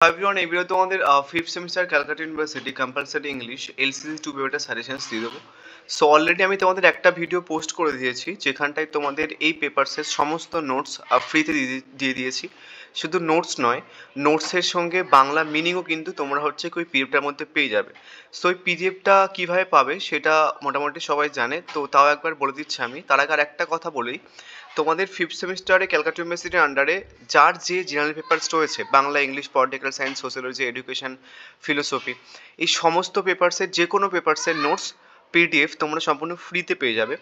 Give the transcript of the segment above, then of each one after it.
Everyone, এই ভিডিওতে আমাদের fifth semester Calcutta university compulsory English LCC 2 পেপারটা সাজেশনস দিয়ে দেবো। সো অলরেডি আমি তোমাদের একটা ভিডিও পোস্ট করে দিয়েছি, যেখানটায় তোমাদের এই পেপারসের সমস্ত নোটস ফ্রিতে দিয়ে দিয়েছি। শুধু নোটস নয়, নোটসের সঙ্গে বাংলা মিনিংও কিন্তু তোমরা হচ্ছে ওই পিডিএফটার মধ্যে পেয়ে যাবে। সো ওই পিডিএফটা কীভাবে পাবে সেটা মোটামুটি সবাই জানে, তো তাও একবার বলে দিচ্ছি আমি। তার আগে আর একটা কথা বলি, তোমাদের ফিফথ সেমিস্টারে ক্যালকাটা ইউনিভার্সিটির আন্ডারে যার যে জেনারেল পেপারস রয়েছে, Bangla, English, political science, sociology, education, philosophy, এই সমস্ত পেপারসের যে কোনো পেপারসের নোটস পিডিএফ তোমরা সম্পূর্ণ ফ্রিতে পেয়ে যাবে।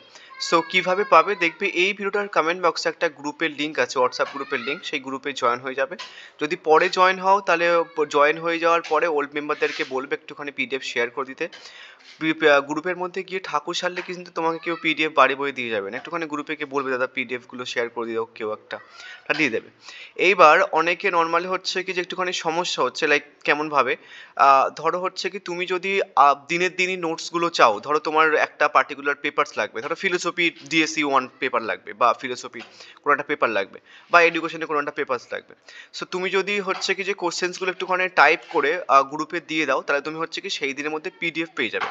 সো কীভাবে পাবে দেখবে, এই ভিডিওটার কমেন্ট বক্সে একটা গ্রুপের লিঙ্ক আছে, হোয়াটসঅ্যাপ গ্রুপের লিঙ্ক, সেই গ্রুপে জয়েন হয়ে যাবে। যদি পরে জয়েন হও তাহলে জয়েন হয়ে যাওয়ার পরে ওল্ড মেম্বারদেরকে বলবে একটুখানি পিডিএফ শেয়ার করে দিতে। গ্রুপের মধ্যে গিয়ে ঠাকুর সারলে কিন্তু তোমাকে কেউ পিডিএফ বাড়ি বই দিয়ে যাবে না, একটুখানি গ্রুপে গিয়ে বলবে দাদা পিডিএফগুলো শেয়ার করে দিও, কেউ একটা দিয়ে দেবে। এইবার অনেকে নর্মালি হচ্ছে কি যে একটুখানি সমস্যা হচ্ছে, লাইক কেমনভাবে, ধরো হচ্ছে কি তুমি যদি দিনের দিনই নোটসগুলো চাও, ধরো তোমার একটা পার্টিকুলার পেপারস লাগবে, ধরো ফিলোসফি ডিএসসি 1 পেপার লাগবে, বা ফিলোসফি কোনো একটা পেপার লাগবে, বা এডুকেশনে কোনো একটা পেপারস লাগবে। সো তুমি যদি হচ্ছে কি যে কোশ্চেন্সগুলো একটুখানি টাইপ করে গ্রুপে দিয়ে দাও, তাহলে তুমি হচ্ছে কি সেই দিনের মধ্যে পিডিএফ পেয়ে যাবে।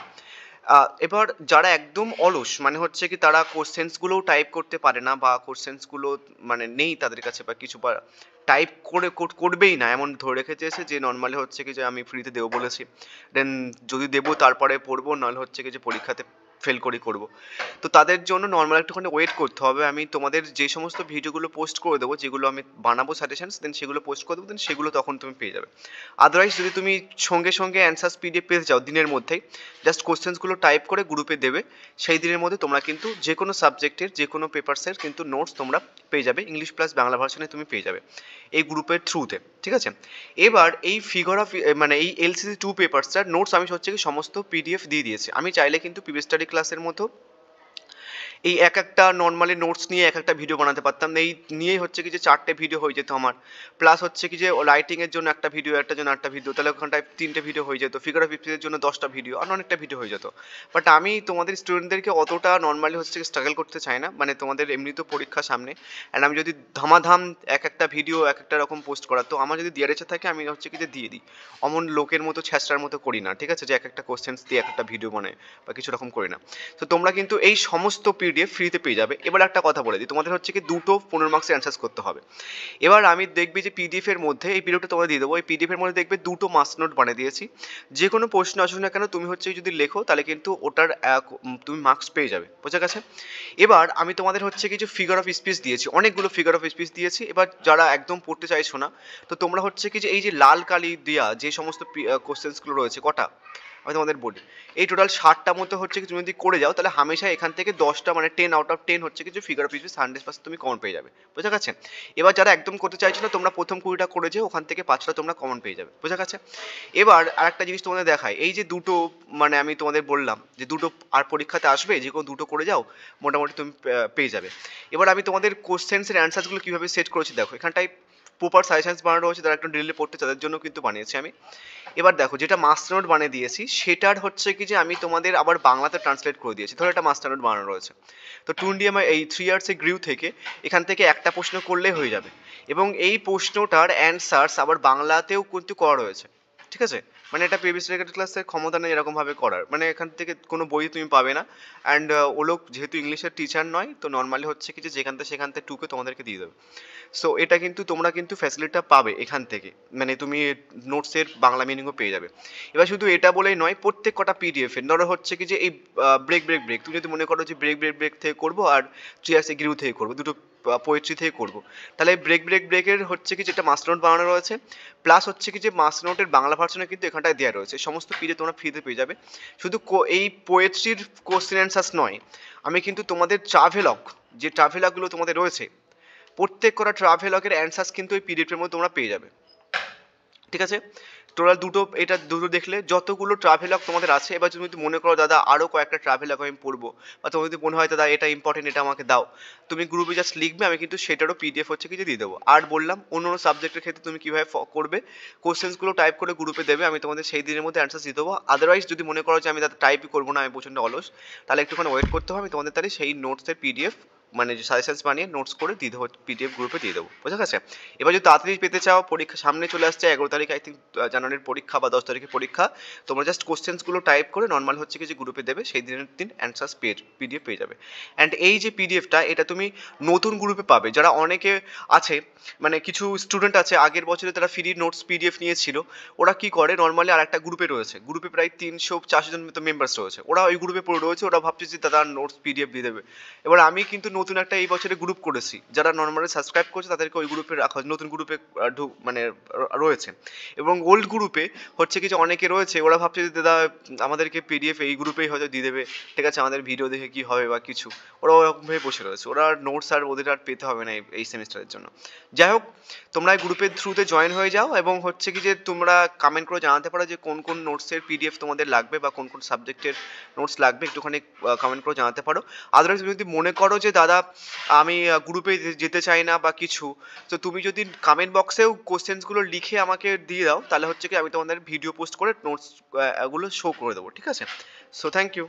এবার যারা একদম অলস, মানে হচ্ছে কি তারা কোশ্চেন্সগুলোও টাইপ করতে পারে না, বা কোশ্চেন্সগুলো মানে নেই তাদের কাছে, বা কিছু বা টাইপ করে করবেই না, এমন ধরে রেখেছে যে নর্মালি হচ্ছে কি যে আমি ফ্রিতে দেবো বলেছি, দেন যদি দেবো তারপরে পড়বো, নাহলে হচ্ছে কি যে পরীক্ষাতে ফেল করেই করবো। তো তাদের জন্য নর্মাল একটুখানি ওয়েট করতে হবে। আমি তোমাদের যে সমস্ত ভিডিওগুলো পোস্ট করে দেবো, যেগুলো আমি বানাবো সাজেশনস, দেন সেগুলো পোস্ট করে দেবো, দেন সেগুলো তখন তুমি পেয়ে যাবে। আদারওয়াইজ যদি তুমি সঙ্গে সঙ্গে অ্যান্সার্স পিডিএফ পেয়ে যাও দিনের মধ্যেই, জাস্ট কোশ্চেন্সগুলো টাইপ করে গ্রুপে দেবে, সেই দিনের মধ্যে তোমরা কিন্তু যে কোনো সাবজেক্টের যে কোনো পেপারসের কিন্তু নোটস তোমরা পেয়ে যাবে, ইংলিশ প্লাস বাংলা ভার্সনে তুমি পেয়ে যাবে এই গ্রুপের থ্রুতে, ঠিক আছে? এবার এই ফিগার অফ মানে এই এলসিসি 2 পেপারসটার নোটস আমি হচ্ছে কি সমস্ত পিডিএফ দিয়ে দিয়েছি। আমি চাইলে কিন্তু পিভি স্টাডি ক্লাসের মতো এই এক একটা নর্মালি নোটস নিয়ে এক একটা ভিডিও বানাতে পারতাম। এই নিয়েই হচ্ছে কি যে 4টে ভিডিও হয়ে যেত আমার, প্লাস হচ্ছে কি যে রাইটিংয়ের জন্য একটা ভিডিও, একটার জন্য একটা ভিডিও, তাহলে ওখানটায় 3টে ভিডিও হয়ে যেত, ফিগার অফ স্পিচের জন্য 10টা ভিডিও, আর অনেকটা ভিডিও হয়ে যেত। বাট আমি তোমাদের স্টুডেন্টদেরকে অতটা নর্মালি হচ্ছে স্ট্রাগল করতে চাই না, মানে তোমাদের এমনি তো পরীক্ষা সামনে, অ্যান্ড আমি যদি ধামাধাম এক একটা ভিডিও এক একটা রকম পোস্ট করা, তো আমার যদি দেওয়ার ইচ্ছা থাকে আমি হচ্ছে কি যে দিয়ে দিই, অমন লোকের মতো ছ্যাঁচড়ার মতো করি না, ঠিক আছে? যে এক একটা কোশ্চেন্স দিয়ে এক একটা ভিডিও বানায় বা কিছু রকম করি না। তো তোমরা কিন্তু এই সমস্ত পিডিএফ ফ্রিতে পেয়ে যাবে। এবার একটা কথা বলে দিই, তোমাদের হচ্ছে কি দুটো 15 মার্কসের অ্যান্সার্স করতে হবে। এবার আমি দেখবি যে পিডিএফ এর মধ্যে, এই পিডিএফটা তোমাদের দিয়ে দেবো, এই পিডিএফ এর মধ্যে দেখবে দুটো মাস্ক নোট বানিয়ে দিয়েছি। যে কোনো প্রশ্ন আসুক না কেন, তুমি হচ্ছে যদি লেখো তাহলে কিন্তু ওটার তুমি মার্কস পেয়ে যাবে, বোঝা গেছে? এবার আমি তোমাদের হচ্ছে কিছু ফিগার অফ স্পিচ দিয়েছি, অনেকগুলো ফিগার অফ স্পিচ দিয়েছি। এবার যারা একদম পড়তে চাইছো না, তো তোমরা হচ্ছে কি যে এই যে লাল কালি দেওয়া যে সমস্ত কোশ্চেন্সগুলো রয়েছে, কটা আমি তোমাদের বলি, এই টোটাল 60টা মতো হচ্ছে কি তুমি যদি করে যাও, তাহলে হামেশা এখান থেকে 10টা মানে 10 আউট অফ 10 হচ্ছে কিছু ফিগার অফ স্পিচ 100% তুমি কমন পেয়ে যাবে, বোঝা গেছে? এবার যারা একদম করতে চাইছো না, তোমরা প্রথম 20টা করে যাও, ওখান থেকে 5টা তোমরা কমন পেয়ে যাবে, বোঝা গেছে? এবার আরেকটা জিনিস তোমাদের দেখায়, এই যে দুটো মানে আমি তোমাদের বললাম যে দুটো আর পরীক্ষাতে আসবে, যে কোনো দুটো করে যাও মোটামুটি তুমি পেয়ে যাবে। এবার আমি তোমাদের কোশ্চেন্সের অ্যান্সারসগুলো কীভাবে সেট করেছি দেখো, এখানটায় প্রপার সাজেশনস বানানো রয়েছে, যারা একটু ডিটেলে পড়তে তাদের জন্য কিন্তু বানিয়েছি আমি। এবার দেখো, যেটা মাস্টার নোট বানিয়ে দিয়েছি সেটার হচ্ছে কি যে আমি তোমাদের আবার বাংলাতে ট্রান্সলেট করে দিয়েছি। ধরো একটা মাস্টার নোট বানানো রয়েছে, তো টুন্ডিয়ামা এই 3 ইয়ার্স এ গ্রিউ থেকে এখান থেকে একটা প্রশ্ন করলেই হয়ে যাবে, এবং এই প্রশ্নটার অ্যান্সার্স আবার বাংলাতেও কিন্তু করা রয়েছে, ঠিক আছে? মানে এটা প্রিভিয়াস রেকর্ড ক্লাসের ক্ষমতা নেই এরকমভাবে করার, মানে এখান থেকে কোনো বই তুমি পাবে না। অ্যান্ড ও লোক যেহেতু ইংলিশের টিচার নয়, তো নর্মালি হচ্ছে কি যে যেখান থেকে সেখান থেকে টুকে তোমাদেরকে দিয়ে দেবে। সো এটা কিন্তু তোমরা কিন্তু ফ্যাসিলিটিটা পাবে এখান থেকে, মানে তুমি নোটসের বাংলা মিনিংও পেয়ে যাবে। এবার শুধু এটা বলেই নয়, প্রত্যেক কটা পিডিএফ এর ধরো হচ্ছে কি যে এই ব্রেক ব্রেক ব্রেক, তুমি যদি মনে করো যে ব্রেক ব্রেক ব্রেক থেকে করবো আর চিয়ার্স গ্রিউ থেকে করবো, দুটো পোয়েট্রি থেকে করবো, তাহলে ব্রেক ব্রেক ব্রেকের হচ্ছে কি যেটা মাস্টার নোট বানানো রয়েছে, প্লাস হচ্ছে কি যে মাস্টার নোটের বাংলা ভার্সনে কিন্তু এখানটায় দেওয়া রয়েছে, সমস্ত পিডিএফ তোমরা ফ্রিতে পেয়ে যাবে। শুধু এই পোয়েট্রির কোশ্চেন অ্যান্সার্স নয়, আমি কিন্তু তোমাদের ট্রাভেলগ, যে ট্রাভেলগুলো তোমাদের রয়েছে, প্রত্যেক করা ট্রাভেলগের অ্যান্সার্স কিন্তু ওই পিডিএফের মধ্যে তোমরা পেয়ে যাবে, ঠিক আছে? টোটাল দুটো, এটা দুটো দেখলে যতগুলো ট্রাভেলগ তোমাদের আছে। এবার তুমি যদি মনে করো দাদা আরও কয়েকটা ট্রাভেলগ আমি পড়বো, বা তোমার যদি মনে হয় দাদা এটা ইম্পর্টেন্ট, এটা আমাকে দাও, তুমি গ্রুপে জাস্ট লিখবে, আমি কিন্তু সেটারও পিডিএফ হচ্ছে কিছু দিয়ে দেবো। আর বললাম অন্য অন্য সাবজেক্টের ক্ষেত্রে তুমি কীভাবে করবে, কোশ্চেন্সগুলো টাইপ করে গ্রুপে দেবে, আমি তোমাদের সেই দিনের মধ্যে অ্যান্সার দিয়ে দেবো। আদারওয়াইজ যদি মনে করো যে আমি দাদা টাইপই করবো না, আমি প্রচণ্ড অলস, তাহলে একটুখানি ওয়েট করতে হবে, আমি তোমাদের তাহলে সেই নোটসের পিডিএফ মানে সাজেশনস বানিয়ে নোটস করে দিয়ে দেবো, পিডিএফ গ্রুপে দিয়ে দেবো, বুঝা গেছে? এবার যদি তাড়াতাড়ি পেতে চাও, পরীক্ষা সামনে চলে আসছে, 11 তারিখ আই থিঙ্ক জানুয়ারির পরীক্ষা বা 10 তারিখে পরীক্ষা, তোমরা জাস্ট কোশ্চেন্সগুলো টাইপ করে নর্মাল হচ্ছে কি যে গ্রুপে দেবে, সেই দিনের দিন অ্যান্সার্স পিডিএফ পেয়ে যাবে। অ্যান্ড এই যে পিডিএফটা, এটা তুমি নতুন গ্রুপে পাবে, যারা অনেকে আছে, মানে কিছু স্টুডেন্ট আছে আগের বছরে তারা ফ্রি নোটস পিডিএফ নিয়েছিল, ওরা কি করে নর্মালি আর একটা গ্রুপে রয়েছে, গ্রুপে প্রায় 300-400 জন মতো মেম্বার্স রয়েছে, ওরা ওই গ্রুপে পড়ে রয়েছে, ওরা ভাবছে যে দাদা নোটস পিডিএফ দিয়ে দেবে। এবার আমি কিন্তু নতুন একটা এই বছরে গ্রুপ করেছি, যারা নর্মালি সাবস্ক্রাইব করছে তাদেরকে ওই গ্রুপে রাখা, নতুন গ্রুপে মানে রয়েছে। এবং ওল্ড গ্রুপে হচ্ছে কি যে অনেকে রয়েছে, ওরা ভাবছে যে দাদা আমাদেরকে পিডিএফ এই গ্রুপেই হয়তো দিয়ে দেবে, ঠিক আছে, আমাদের ভিডিও দেখে কি হবে বা কিছু, ওরা ওরকমভাবে বসে রয়েছে, ওরা নোটস আর ওদের আর পেতে হবে না এই সেমিস্টারের জন্য। যাই হোক, তোমরা এই গ্রুপের থ্রুতে জয়েন হয়ে যাও, এবং হচ্ছে কি যে তোমরা কমেন্ট করে জানাতে পারো যে কোন কোন নোটসের পিডিএফ তোমাদের লাগবে বা কোন কোন সাবজেক্টের নোটস লাগবে, একটুখানি কমেন্ট করে জানাতে পারো। আদারওয়াইজ তুমি যদি মনে করো যে দাদা আমি গ্রুপে যেতে চাই না বা কিছু, তো তুমি যদি কমেন্ট বক্সেও কোশ্চেন্সগুলো লিখে আমাকে দিয়ে দাও, তাহলে হচ্ছে কি আমি তোমাদের ভিডিও পোস্ট করে নোটস গুলো শো করে দেবো, ঠিক আছে? So thank you.